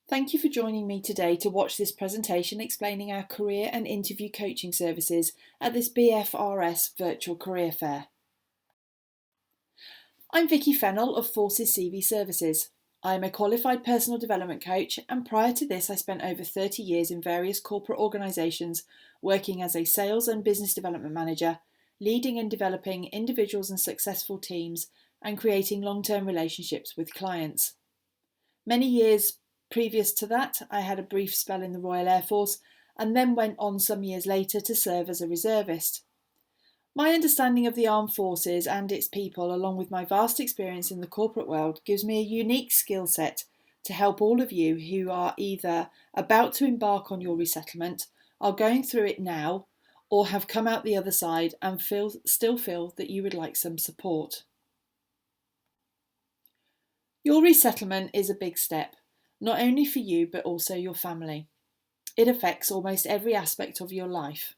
Thank you for joining me today to watch this presentation explaining our career and interview coaching services at this BFRS Virtual Career Fair. I'm Vicky Fennell of Forces CV Services. I am a qualified personal development coach, and prior to this I spent over 30 years in various corporate organisations working as a sales and business development manager, leading and developing individuals and successful teams and creating long-term relationships with clients. Many years previous to that, I had a brief spell in the Royal Air Force and then went on some years later to serve as a reservist. My understanding of the armed forces and its people, along with my vast experience in the corporate world, gives me a unique skill set to help all of you who are either about to embark on your resettlement, are going through it now, or have come out the other side and still feel that you would like some support. Your resettlement is a big step, not only for you but also your family. It affects almost every aspect of your life.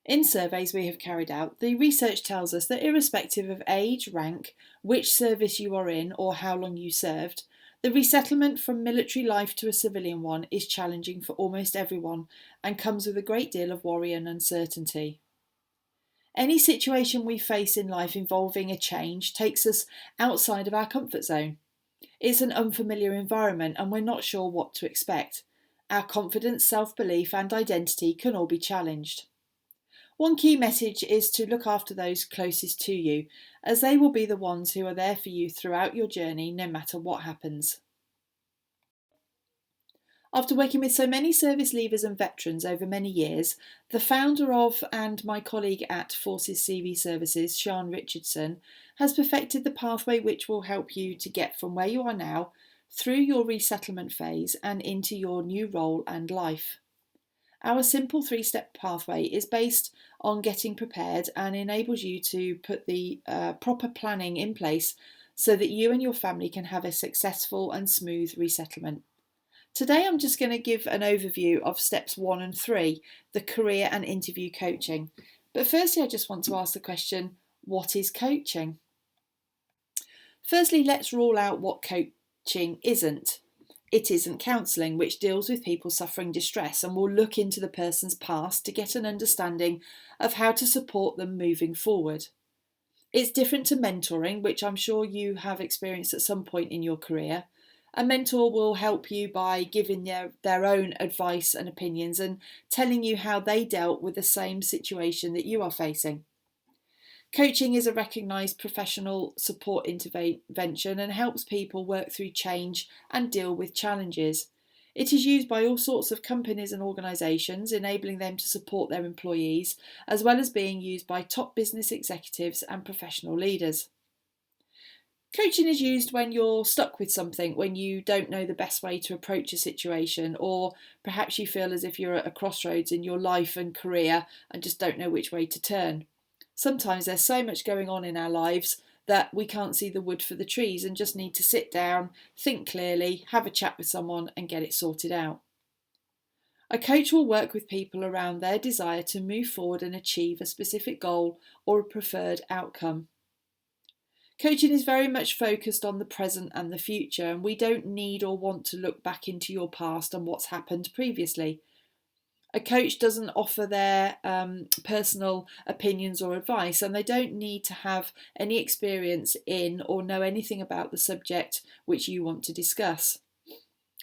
In surveys we have carried out, the research tells us that irrespective of age, rank, which service you are in or how long you served, the resettlement from military life to a civilian one is challenging for almost everyone and comes with a great deal of worry and uncertainty. Any situation we face in life involving a change takes us outside of our comfort zone. It's an unfamiliar environment and we're not sure what to expect. Our confidence, self-belief and identity can all be challenged. One key message is to look after those closest to you, as they will be the ones who are there for you throughout your journey, no matter what happens. After working with so many service leavers and veterans over many years, the founder of and my colleague at Forces CV Services, Sian Richardson, has perfected the pathway which will help you to get from where you are now through your resettlement phase and into your new role and life. Our simple 3-step pathway is based on getting prepared and enables you to put the proper planning in place so that you and your family can have a successful and smooth resettlement. Today I'm just going to give an overview of steps 1 and 3, the career and interview coaching. But firstly I just want to ask the question, what is coaching? Firstly, let's rule out what coaching isn't. It isn't counselling, which deals with people suffering distress and will look into the person's past to get an understanding of how to support them moving forward. It's different to mentoring, which I'm sure you have experienced at some point in your career. A mentor will help you by giving their own advice and opinions and telling you how they dealt with the same situation that you are facing. Coaching is a recognised professional support intervention and helps people work through change and deal with challenges. It is used by all sorts of companies and organisations, enabling them to support their employees, as well as being used by top business executives and professional leaders. Coaching is used when you're stuck with something, when you don't know the best way to approach a situation, or perhaps you feel as if you're at a crossroads in your life and career and just don't know which way to turn. Sometimes there's so much going on in our lives that we can't see the wood for the trees and just need to sit down, think clearly, have a chat with someone and get it sorted out. A coach will work with people around their desire to move forward and achieve a specific goal or a preferred outcome. Coaching is very much focused on the present and the future, and we don't need or want to look back into your past and what's happened previously. A coach doesn't offer their personal opinions or advice, and they don't need to have any experience in or know anything about the subject which you want to discuss.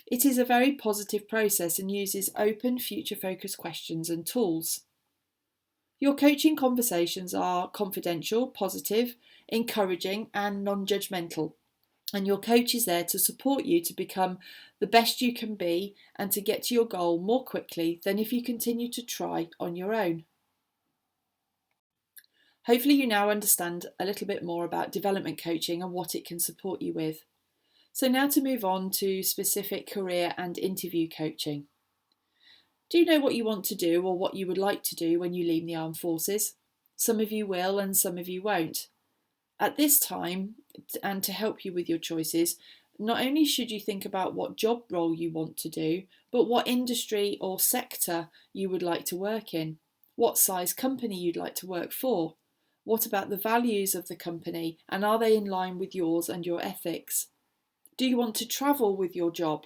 It is a very positive process and uses open, future-focused questions and tools. Your coaching conversations are confidential, positive, encouraging and non-judgmental, and your coach is there to support you to become the best you can be and to get to your goal more quickly than if you continue to try on your own. Hopefully you now understand a little bit more about development coaching and what it can support you with. So now to move on to specific career and interview coaching. Do you know what you want to do or what you would like to do when you leave the armed forces? Some of you will and some of you won't. At this time, and to help you with your choices, not only should you think about what job role you want to do, but what industry or sector you would like to work in, what size company you'd like to work for, what about the values of the company and are they in line with yours and your ethics? Do you want to travel with your job?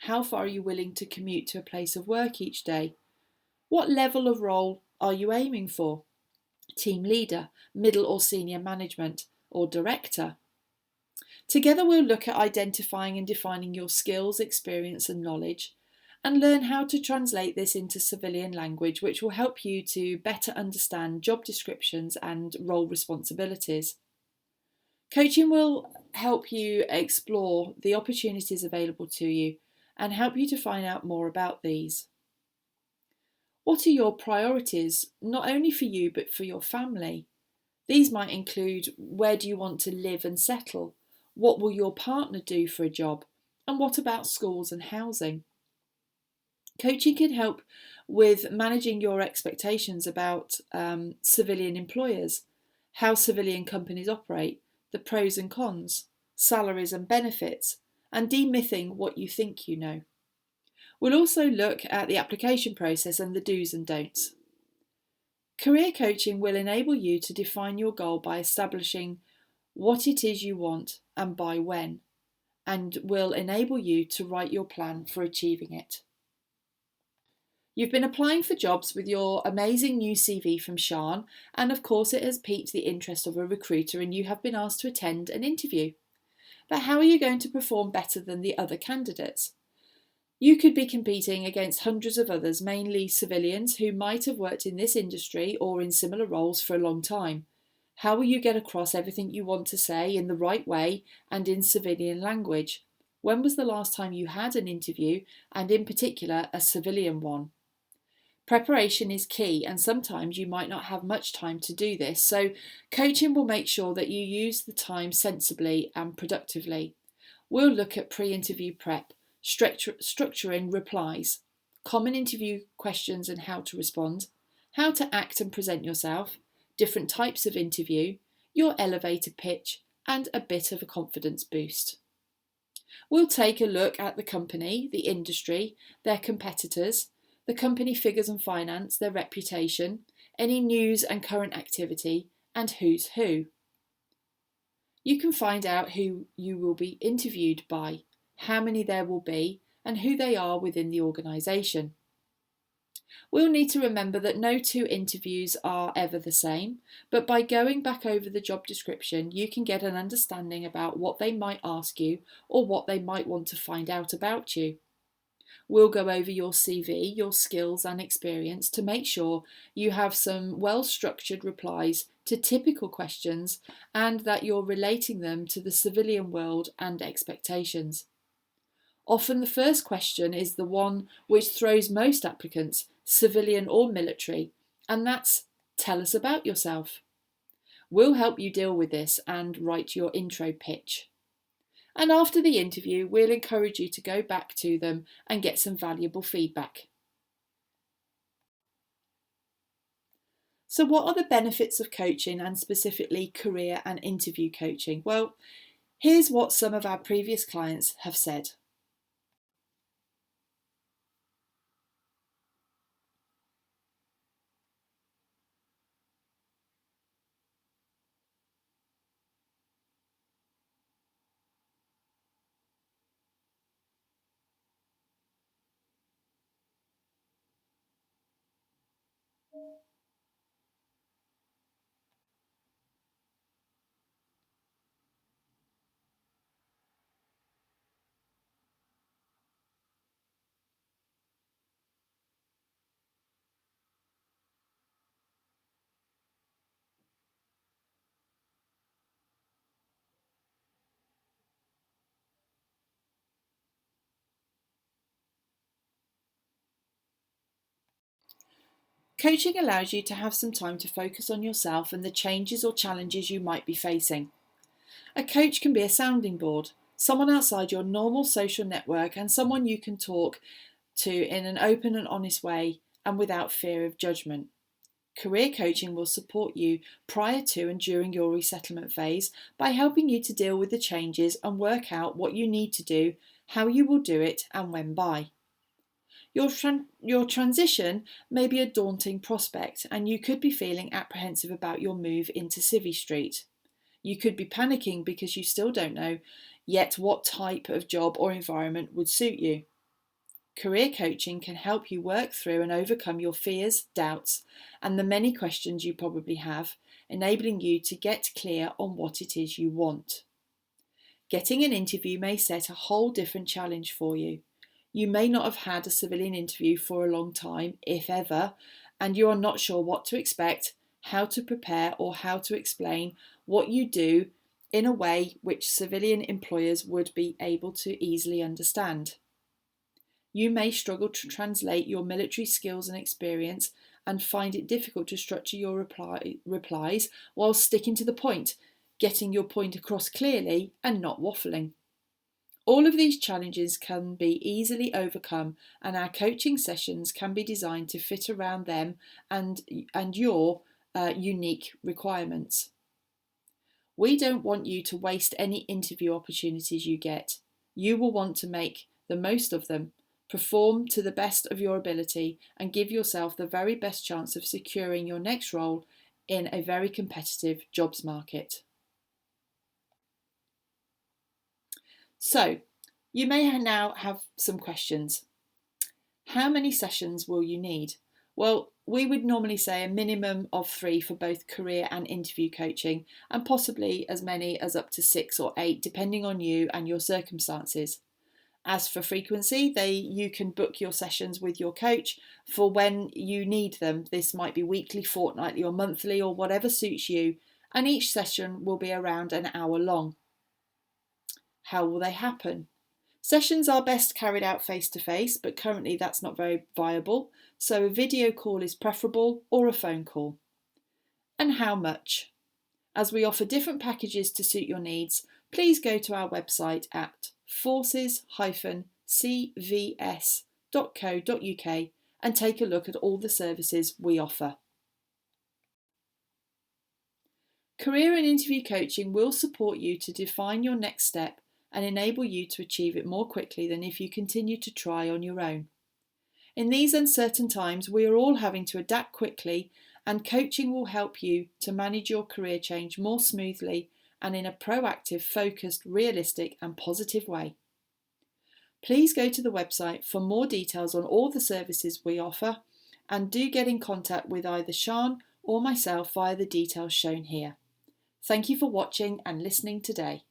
How far are you willing to commute to a place of work each day? What level of role are you aiming for? Team leader, middle or senior management, or director? Together we'll look at identifying and defining your skills, experience and knowledge, and learn how to translate this into civilian language, which will help you to better understand job descriptions and role responsibilities. Coaching will help you explore the opportunities available to you and help you to find out more about these. What are your priorities, not only for you but for your family? These might include: where do you want to live and settle? What will your partner do for a job? And what about schools and housing? Coaching can help with managing your expectations about civilian employers, how civilian companies operate, the pros and cons, salaries and benefits, and demything what you think you know. We'll also look at the application process and the do's and don'ts. Career coaching will enable you to define your goal by establishing what it is you want and by when, and will enable you to write your plan for achieving it. You've been applying for jobs with your amazing new CV from Sian, and of course it has piqued the interest of a recruiter and you have been asked to attend an interview. But how are you going to perform better than the other candidates? You could be competing against hundreds of others, mainly civilians who might have worked in this industry or in similar roles for a long time. How will you get across everything you want to say in the right way and in civilian language? When was the last time you had an interview, and in particular a civilian one? Preparation is key, and sometimes you might not have much time to do this, so coaching will make sure that you use the time sensibly and productively. We'll look at pre-interview prep, structuring replies, common interview questions and how to respond, how to act and present yourself, different types of interview, your elevator pitch, and a bit of a confidence boost. We'll take a look at the company, the industry, their competitors, the company figures and finance, their reputation, any news and current activity, and who's who. You can find out who you will be interviewed by, how many there will be, and who they are within the organisation. We'll need to remember that no two interviews are ever the same, but by going back over the job description, you can get an understanding about what they might ask you or what they might want to find out about you. We'll go over your CV, your skills and experience to make sure you have some well-structured replies to typical questions and that you're relating them to the civilian world and expectations. Often the first question is the one which throws most applicants, civilian or military, and that's: tell us about yourself. We'll help you deal with this and write your intro pitch. And after the interview, we'll encourage you to go back to them and get some valuable feedback. So what are the benefits of coaching, and specifically career and interview coaching? Well, here's what some of our previous clients have said. Coaching allows you to have some time to focus on yourself and the changes or challenges you might be facing. A coach can be a sounding board, someone outside your normal social network and someone you can talk to in an open and honest way and without fear of judgment. Career coaching will support you prior to and during your resettlement phase by helping you to deal with the changes and work out what you need to do, how you will do it, and when by. Your transition may be a daunting prospect, and you could be feeling apprehensive about your move into Civvy Street. You could be panicking because you still don't know yet what type of job or environment would suit you. Career coaching can help you work through and overcome your fears, doubts, and the many questions you probably have, enabling you to get clear on what it is you want. Getting an interview may set a whole different challenge for you. You may not have had a civilian interview for a long time, if ever, and you are not sure what to expect, how to prepare, or how to explain what you do in a way which civilian employers would be able to easily understand. You may struggle to translate your military skills and experience and find it difficult to structure your replies while sticking to the point, getting your point across clearly and not waffling. All of these challenges can be easily overcome, and our coaching sessions can be designed to fit around them and your unique requirements. We don't want you to waste any interview opportunities you get. You will want to make the most of them, perform to the best of your ability, and give yourself the very best chance of securing your next role in a very competitive jobs market. So, you may now have some questions. How many sessions will you need? Well, we would normally say a minimum of 3 for both career and interview coaching, and possibly as many as up to 6 or 8, depending on you and your circumstances. As for frequency, you can book your sessions with your coach for when you need them. This might be weekly, fortnightly, or monthly, or whatever suits you, and each session will be around an hour long. How will they happen? Sessions are best carried out face-to-face, but currently that's not very viable, so a video call is preferable, or a phone call. And how much? As we offer different packages to suit your needs, please go to our website at forces-cvs.co.uk and take a look at all the services we offer. Career and interview coaching will support you to define your next step and enable you to achieve it more quickly than if you continue to try on your own. In these uncertain times, we are all having to adapt quickly, and coaching will help you to manage your career change more smoothly and in a proactive, focused, realistic and positive way. Please go to the website for more details on all the services we offer, and do get in contact with either Sian or myself via the details shown here. Thank you for watching and listening today.